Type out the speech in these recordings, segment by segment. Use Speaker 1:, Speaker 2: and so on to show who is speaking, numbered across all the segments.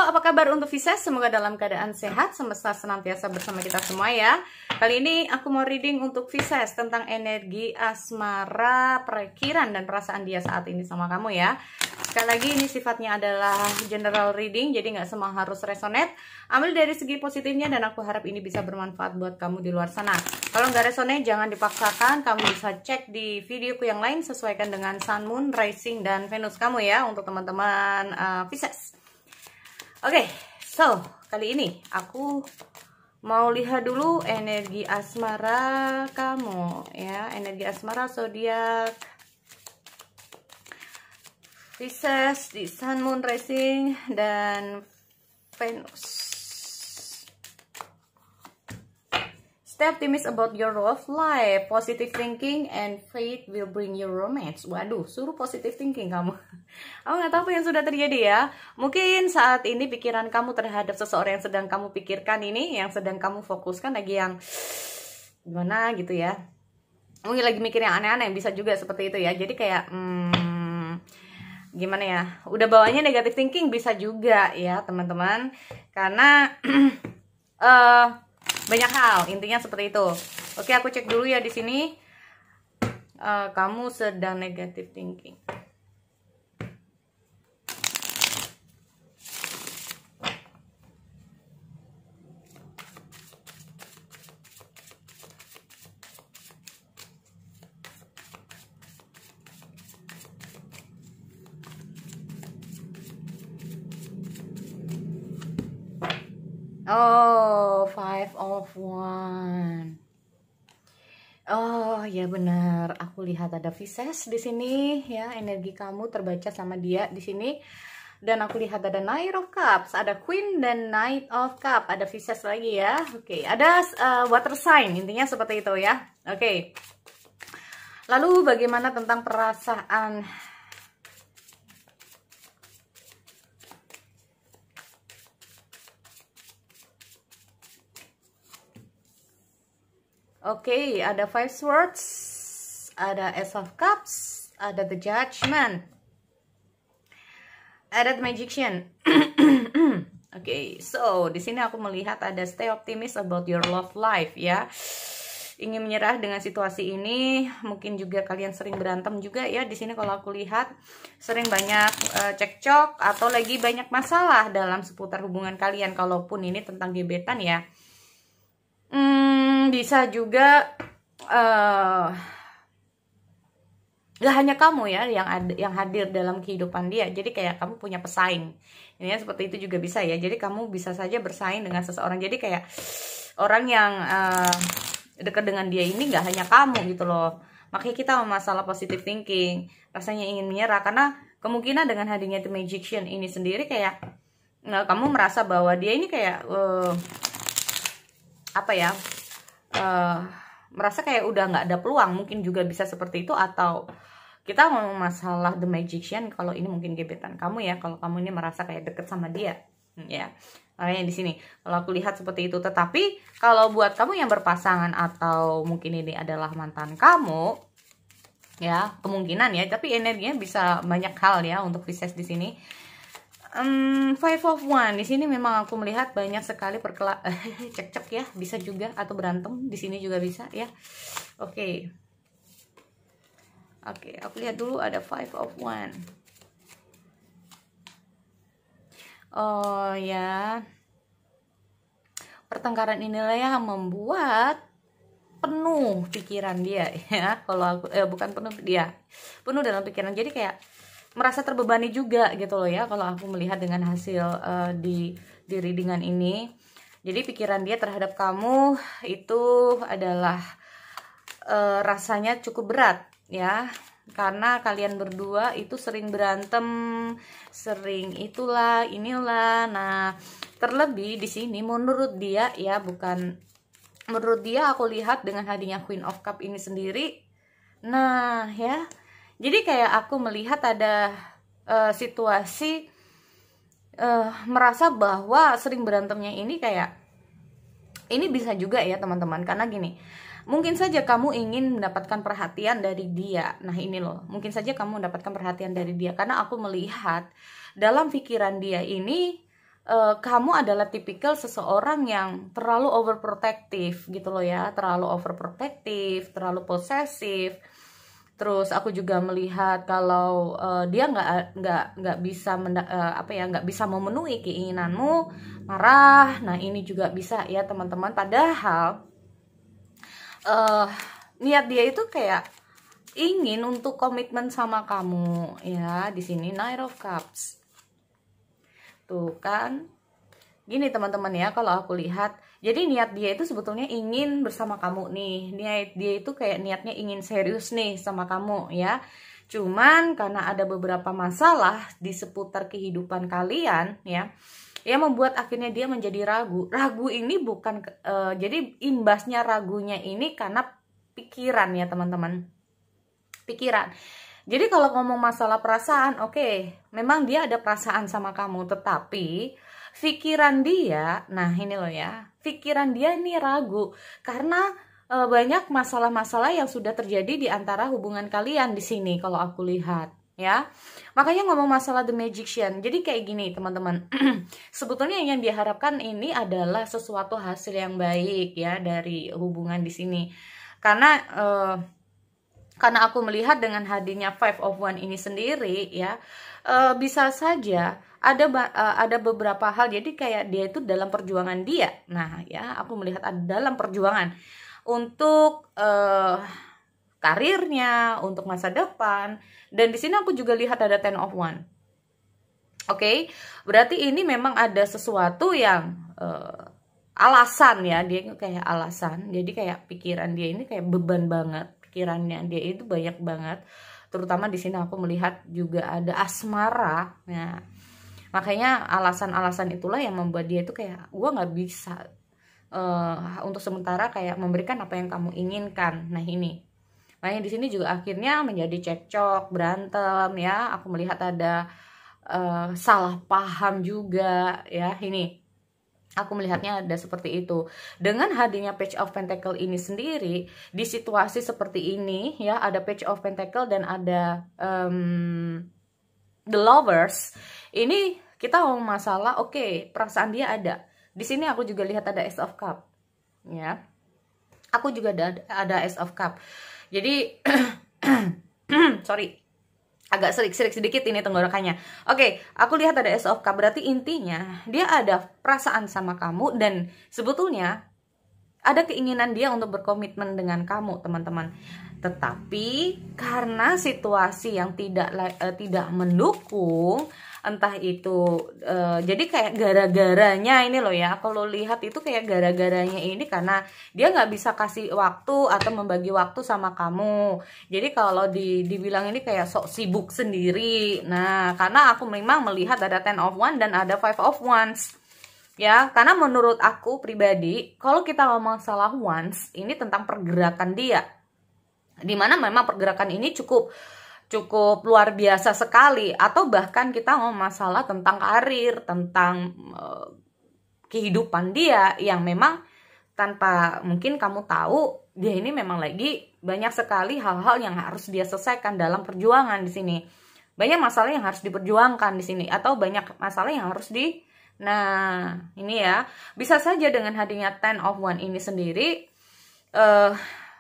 Speaker 1: apa kabar untuk Pisces? Semoga dalam keadaan sehat, semesta senantiasa bersama kita semua ya. Kali ini aku mau reading untuk Pisces tentang energi asmara, perikiran dan perasaan dia saat ini sama kamu ya. Sekali lagi ini sifatnya adalah general reading, jadi nggak semua harus resonate. Ambil dari segi positifnya dan aku harap ini bisa bermanfaat buat kamu di luar sana. Kalau nggak resonate jangan dipaksakan, kamu bisa cek di videoku yang lain, sesuaikan dengan Sun, Moon, Rising, dan Venus kamu ya untuk teman-teman Pisces. Oke, so kali ini aku mau lihat dulu energi asmara kamu ya, energi asmara zodiak Pisces di Sun, Moon, Rising, dan Venus. Stay optimistic about your love life. Positive thinking and faith will bring you romance. Waduh, suruh positive thinking kamu. Aku nggak tahu apa yang sudah terjadi ya. Mungkin saat ini pikiran kamu terhadap seseorang yang sedang kamu pikirkan ini, yang sedang kamu fokuskan lagi yang gimana gitu ya. Mungkin lagi mikir yang aneh-aneh, bisa juga seperti itu ya. Jadi kayak gimana ya, udah bawanya negative thinking bisa juga ya teman-teman. Karena banyak hal, intinya seperti itu. Oke, aku cek dulu ya di sini. Kamu sedang negative thinking. Oh, 5 of Wands. Oh, ya benar. Aku lihat ada Pisces di sini ya. Energi kamu terbaca sama dia di sini. Dan aku lihat ada Knight of Cups, ada Queen dan Knight of Cups, ada Pisces lagi ya. Oke, ada water sign, intinya seperti itu ya. Oke. Lalu bagaimana tentang perasaan? Oke, ada Five Swords, ada Ace of Cups, ada The Judgment, ada The Magician. Oke, so di sini aku melihat ada stay optimistic about your love life ya. Ingin menyerah dengan situasi ini, mungkin juga kalian sering berantem juga ya. Di sini kalau aku lihat sering banyak cekcok atau lagi banyak masalah dalam seputar hubungan kalian. Kalaupun ini tentang gebetan ya. Bisa juga gak hanya kamu ya yang hadir dalam kehidupan dia. Jadi kayak kamu punya pesaing. Ini seperti itu juga bisa ya. Jadi kamu bisa saja bersaing dengan seseorang. Jadi kayak orang yang dekat dengan dia ini gak hanya kamu gitu loh. Makanya kita masalah positive thinking, rasanya ingin menyerah karena kemungkinan dengan hadirnya The Magician ini sendiri kayak kamu merasa bahwa dia ini kayak apa ya, merasa kayak udah nggak ada peluang. Mungkin juga bisa seperti itu. Atau kita ngomong masalah The Magician, kalau ini mungkin gebetan kamu ya, kalau kamu ini merasa kayak deket sama dia ya. Makanya di sini kalau aku lihat seperti itu. Tetapi kalau buat kamu yang berpasangan atau mungkin ini adalah mantan kamu ya, kemungkinan ya, tapi energinya bisa banyak hal ya untuk Pisces di sini. Five of Wands di sini memang aku melihat banyak sekali cekcok ya, bisa juga, atau berantem di sini juga bisa ya. Oke, aku lihat dulu ada Five of Wands. Oh ya, pertengkaran inilah yang membuat penuh pikiran dia ya. Kalau aku bukan penuh, dia penuh dalam pikiran. Jadi kayak merasa terbebani juga gitu loh ya, kalau aku melihat dengan hasil di readingan ini. Jadi pikiran dia terhadap kamu itu adalah rasanya cukup berat ya, karena kalian berdua itu sering berantem, sering itulah inilah. Nah, terlebih di sini menurut dia ya, bukan menurut dia, aku lihat dengan hadirnya Queen of Cup ini sendiri. Nah ya, jadi kayak aku melihat ada situasi merasa bahwa sering berantemnya ini kayak ini bisa juga ya teman-teman. Karena gini, mungkin saja kamu ingin mendapatkan perhatian dari dia. Nah ini loh, mungkin saja kamu mendapatkan perhatian dari dia. Karena aku melihat dalam pikiran dia ini kamu adalah tipikal seseorang yang terlalu overprotective gitu loh ya, terlalu overprotective, terlalu posesif. Terus aku juga melihat kalau dia nggak bisa nggak bisa memenuhi keinginanmu, marah. Nah ini juga bisa ya teman-teman. Padahal niat dia itu kayak ingin untuk komitmen sama kamu ya. Di sini Knight of Cups. Tuh kan. Gini teman-teman ya, kalau aku lihat, jadi niat dia itu sebetulnya ingin bersama kamu nih. Niat dia itu kayak niatnya ingin serius nih sama kamu ya. Cuman karena ada beberapa masalah di seputar kehidupan kalian ya, yang membuat akhirnya dia menjadi ragu. Ragu ini bukan jadi imbasnya ragunya ini karena pikiran ya teman-teman. Pikiran. Jadi kalau ngomong masalah perasaan, oke, memang dia ada perasaan sama kamu, tetapi pikiran dia, nah ini loh ya, pikiran dia ini ragu karena banyak masalah-masalah yang sudah terjadi di antara hubungan kalian di sini kalau aku lihat ya. Makanya ngomong masalah The Magician. Jadi kayak gini teman-teman. Sebetulnya yang diharapkan ini adalah sesuatu hasil yang baik ya dari hubungan di sini. Karena aku melihat dengan hadirnya Five of Wands ini sendiri ya, bisa saja ada beberapa hal. Jadi kayak dia itu dalam perjuangan dia. Nah ya, aku melihat ada dalam perjuangan untuk karirnya, untuk masa depan. Dan di sini aku juga lihat ada Ten of Wands. Oke, berarti ini memang ada sesuatu yang alasan ya, dia kayak alasan. Jadi kayak pikiran dia ini kayak beban banget. Pikirannya dia itu banyak banget. Terutama di sini aku melihat juga ada asmara. Nah, makanya alasan-alasan itulah yang membuat dia itu kayak, gua nggak bisa untuk sementara kayak memberikan apa yang kamu inginkan. Nah ini, makanya di sini juga akhirnya menjadi cekcok, berantem ya. Aku melihat ada salah paham juga ya. Ini aku melihatnya ada seperti itu. Dengan hadirnya Page of Pentacle ini sendiri, di situasi seperti ini ya, ada Page of Pentacle dan ada The Lovers. Ini kita ngomong masalah, oke, perasaan dia ada. Di sini aku juga lihat ada Ace of Cup. Ya. Aku juga ada Ace of Cup. Jadi sorry. Agak serik-serik sedikit ini tenggorokannya. Oke, aku lihat ada Ace of Cup. Berarti intinya dia ada perasaan sama kamu dan sebetulnya ada keinginan dia untuk berkomitmen dengan kamu, teman-teman. Tetapi karena situasi yang tidak mendukung, entah itu jadi kayak gara-garanya ini loh ya, kalau lihat itu kayak gara-garanya ini karena dia nggak bisa kasih waktu atau membagi waktu sama kamu. Jadi kalau dibilang ini kayak sok sibuk sendiri. Nah, karena aku memang melihat ada Ten of Wands dan ada Five of Wands ya, karena menurut aku pribadi kalau kita ngomong masalah Wands ini tentang pergerakan dia, dimana memang pergerakan ini cukup luar biasa sekali. Atau bahkan kita ngomong masalah tentang karir, tentang kehidupan dia yang memang tanpa mungkin kamu tahu, dia ini memang lagi banyak sekali hal-hal yang harus dia selesaikan dalam perjuangan di sini. Banyak masalah yang harus diperjuangkan di sini, atau banyak masalah yang harus Nah, ini ya, bisa saja dengan hadirnya Ten of Wands ini sendiri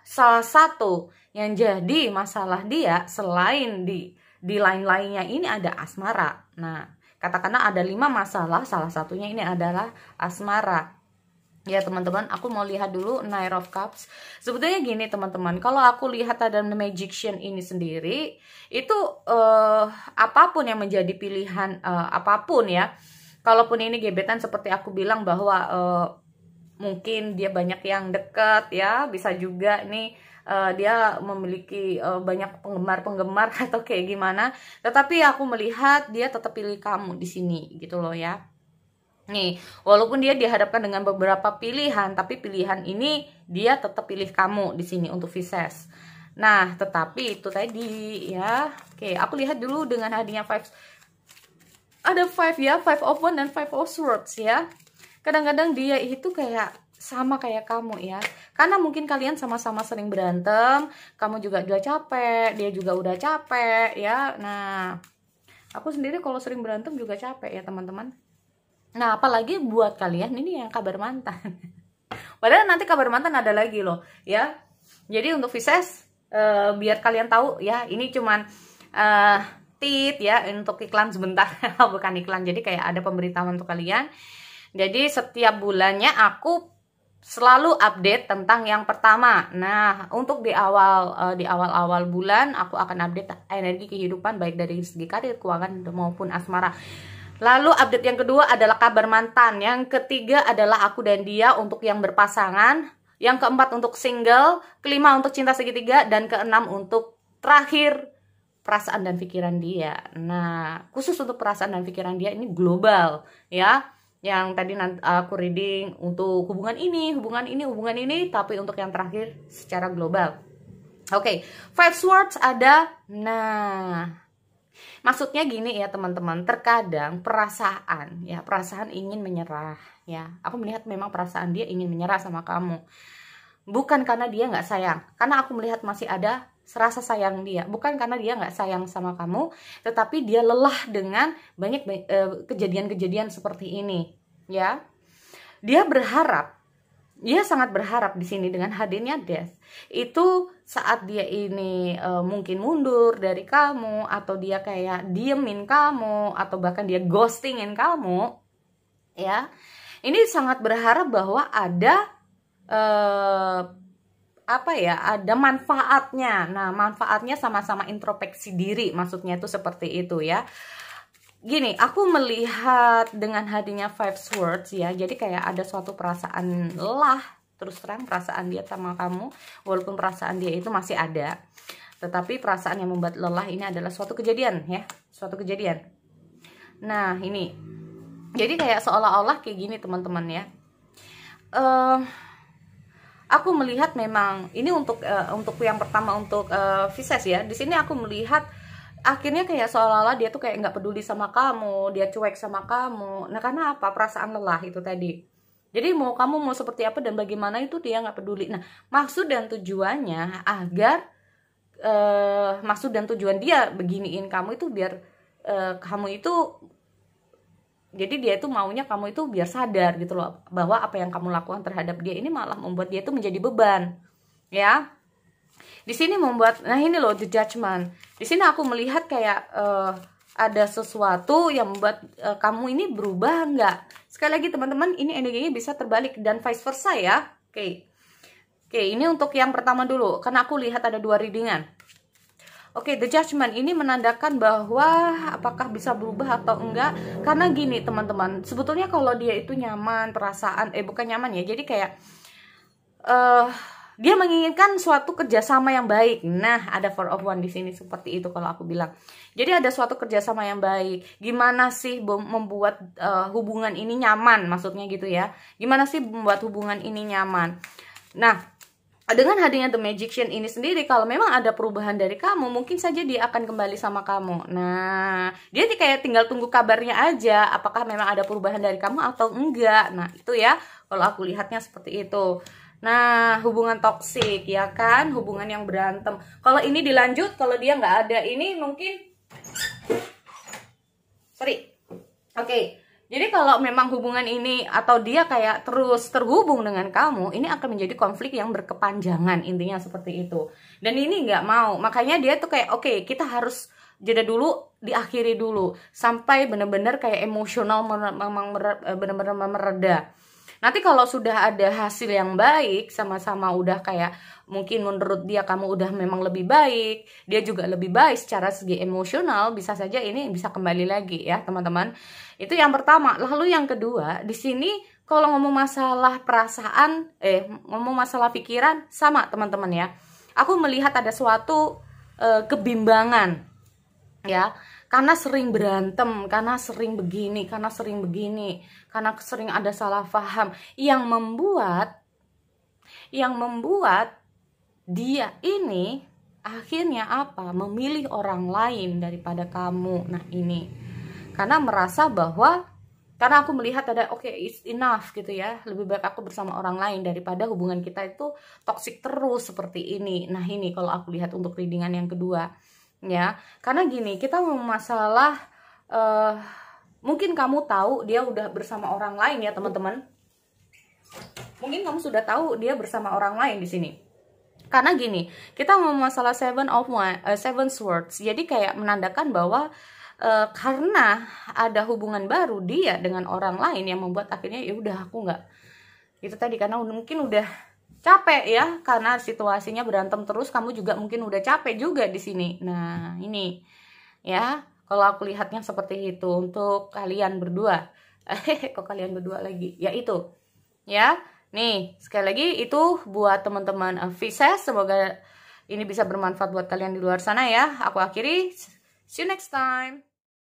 Speaker 1: salah satu yang jadi masalah dia selain di lain-lainnya ini ada asmara. Nah, katakanlah ada 5 masalah, salah satunya ini adalah asmara. Ya teman-teman, aku mau lihat dulu Knight of Cups. Sebetulnya gini teman-teman, kalau aku lihat ada The Magician ini sendiri, itu apapun yang menjadi pilihan, apapun ya. Kalaupun ini gebetan seperti aku bilang bahwa mungkin dia banyak yang deket ya, bisa juga nih dia memiliki banyak penggemar-penggemar atau kayak gimana. Tetapi aku melihat dia tetap pilih kamu di sini gitu loh ya. Nih, walaupun dia dihadapkan dengan beberapa pilihan, tapi pilihan ini dia tetap pilih kamu di sini untuk Pisces. Nah, tetapi itu tadi ya. Oke, aku lihat dulu dengan hadirnya ada 5 ya, 5 of Wands dan 5 of Swords ya. Kadang-kadang dia itu kayak sama kayak kamu ya. Karena mungkin kalian sama-sama sering berantem, kamu juga udah capek, dia juga udah capek ya. Nah, aku sendiri kalau sering berantem juga capek ya, teman-teman. Nah, apalagi buat kalian ini yang kabar mantan. Padahal nanti kabar mantan ada lagi loh, ya. Jadi untuk Pisces, biar kalian tahu ya, ini cuman tit ya, untuk iklan sebentar. Bukan iklan, jadi kayak ada pemberitahuan untuk kalian. Jadi setiap bulannya aku selalu update tentang yang pertama. Nah, untuk di awal bulan aku akan update energi kehidupan baik dari segi karir, keuangan maupun asmara. Lalu update yang kedua adalah kabar mantan. Yang ketiga adalah aku dan dia untuk yang berpasangan. Yang keempat untuk single. Kelima untuk cinta segitiga. Dan keenam untuk terakhir perasaan dan pikiran dia. Nah, khusus untuk perasaan dan pikiran dia ini global ya. Yang tadi aku reading untuk hubungan ini, tapi untuk yang terakhir secara global. Oke, Five Swords ada. Nah, maksudnya gini ya teman-teman, terkadang perasaan ingin menyerah ya. Aku melihat memang perasaan dia ingin menyerah sama kamu. Bukan karena dia nggak sayang, karena aku melihat masih ada rasa sayang dia. Bukan karena dia nggak sayang sama kamu, tetapi dia lelah dengan banyak kejadian-kejadian seperti ini ya. Dia sangat berharap di sini dengan hadirnya Death itu saat dia ini mungkin mundur dari kamu, atau dia kayak diemin kamu, atau bahkan dia ghostingin kamu ya. Ini sangat berharap bahwa ada ada manfaatnya. Nah, manfaatnya sama-sama introspeksi diri, maksudnya itu seperti itu ya. Gini, aku melihat dengan hadirnya Five Swords ya, jadi kayak ada suatu perasaan lelah, terus terang perasaan dia sama kamu, walaupun perasaan dia itu masih ada, tetapi perasaan yang membuat lelah ini adalah suatu kejadian ya, suatu kejadian. Nah, ini jadi kayak seolah-olah kayak gini teman-teman ya. Aku melihat memang ini untuk yang pertama untuk Pisces ya. Di sini aku melihat akhirnya kayak seolah-olah dia tuh kayak nggak peduli sama kamu, dia cuek sama kamu. Nah, karena apa? Perasaan lelah itu tadi. Jadi kamu mau seperti apa dan bagaimana itu dia nggak peduli. Nah, maksud dan tujuannya agar maksud dan tujuan dia beginiin kamu itu biar kamu itu, jadi dia itu maunya kamu itu biar sadar gitu loh, bahwa apa yang kamu lakukan terhadap dia ini malah membuat dia itu menjadi beban ya. Di sini membuat, nah ini loh The Judgment. Di sini aku melihat kayak ada sesuatu yang membuat kamu ini berubah nggak. Sekali lagi teman-teman, ini energinya bisa terbalik dan vice versa ya. Oke, ini untuk yang pertama dulu, karena aku lihat ada 2 readingan. Oke, The Judgment ini menandakan bahwa apakah bisa berubah atau enggak. Karena gini teman-teman, sebetulnya kalau dia itu nyaman, perasaan, bukan nyaman ya, jadi kayak dia menginginkan suatu kerjasama yang baik. Nah, ada Four of Wands di sini seperti itu kalau aku bilang. Jadi ada suatu kerjasama yang baik. Gimana sih membuat hubungan ini nyaman? Maksudnya gitu ya. Gimana sih membuat hubungan ini nyaman? Nah, dengan hadirnya The Magician ini sendiri, kalau memang ada perubahan dari kamu, mungkin saja dia akan kembali sama kamu. Nah, dia kayak tinggal tunggu kabarnya aja, apakah memang ada perubahan dari kamu atau enggak. Nah, itu ya, kalau aku lihatnya seperti itu. Nah, hubungan toksik ya kan, hubungan yang berantem. Kalau ini dilanjut, kalau dia nggak ada ini mungkin, Oke. Jadi kalau memang hubungan ini atau dia kayak terus terhubung dengan kamu, ini akan menjadi konflik yang berkepanjangan, intinya seperti itu. Dan ini nggak mau, makanya dia tuh kayak oke, kita harus jeda dulu, diakhiri dulu sampai benar-benar kayak emosional memang benar-benar mereda. Nanti kalau sudah ada hasil yang baik, sama-sama udah kayak mungkin menurut dia kamu udah memang lebih baik, dia juga lebih baik secara segi emosional, bisa saja ini bisa kembali lagi ya teman-teman. Itu yang pertama. Lalu yang kedua, di sini kalau ngomong masalah perasaan, ngomong masalah pikiran, sama teman-teman ya. Aku melihat ada suatu kebimbangan ya. Karena sering berantem, karena sering begini, karena sering ada salah paham yang membuat dia ini akhirnya apa? Memilih orang lain daripada kamu. Nah, ini karena merasa bahwa, karena aku melihat ada it's enough gitu ya, lebih baik aku bersama orang lain daripada hubungan kita itu toksik terus seperti ini. Nah, ini kalau aku lihat untuk readingan yang kedua ya. Karena gini, kita mau masalah Mungkin kamu tahu dia udah bersama orang lain ya teman-teman. Mungkin kamu sudah tahu dia bersama orang lain di sini. Karena gini, kita ngomong masalah seven swords. Jadi kayak menandakan bahwa karena ada hubungan baru dia dengan orang lain yang membuat akhirnya ya udah aku nggak. Itu tadi karena mungkin udah capek ya, karena situasinya berantem terus, kamu juga mungkin udah capek juga di sini. Nah, ini ya, kalau aku lihatnya seperti itu untuk kalian berdua. Kok kalian berdua lagi? Ya itu. Ya. Nih, sekali lagi itu buat teman-teman Pisces. Semoga ini bisa bermanfaat buat kalian di luar sana ya. Aku akhiri. See you next time.